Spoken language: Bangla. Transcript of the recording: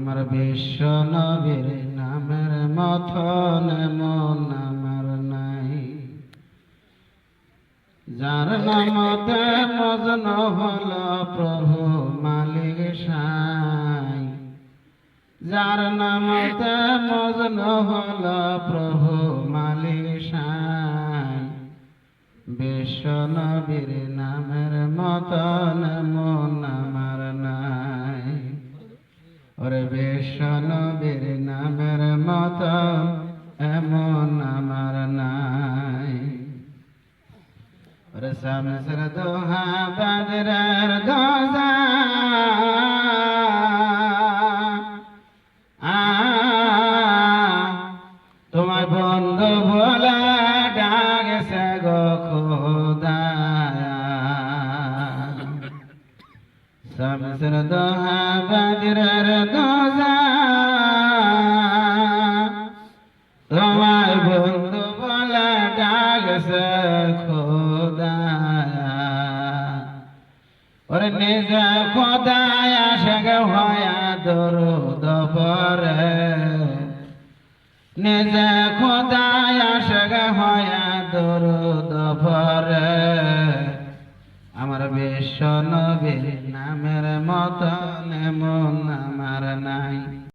আমার বিশ্ব নবীর নামের মতন এমন আমার নাই। যার নামতে মজন হল প্রভু মালিক সাই, যার নামতে মজন হল প্রভু মালিক সাই। বিশ্ব নবীর নামের মতন এমন আমার নাই। ওরে বিশ্ব নবীর নামের মতন এমন আমার নাই। ওরে শামসের দোহা বদরের দোজা তোমার বন্ধু বলে ডাকছে গো খোদা। শামসের দোহা বদরের দোজা তোমার বন্ধু বলে ডাকছে খোদা। ওরে নিজে খোদায় আশাকে হয়া দরুদ পড়ে, নিজে খোদায় আশাকে হয়া দরুদ পড়ে। আমার বিশ্ব নবীর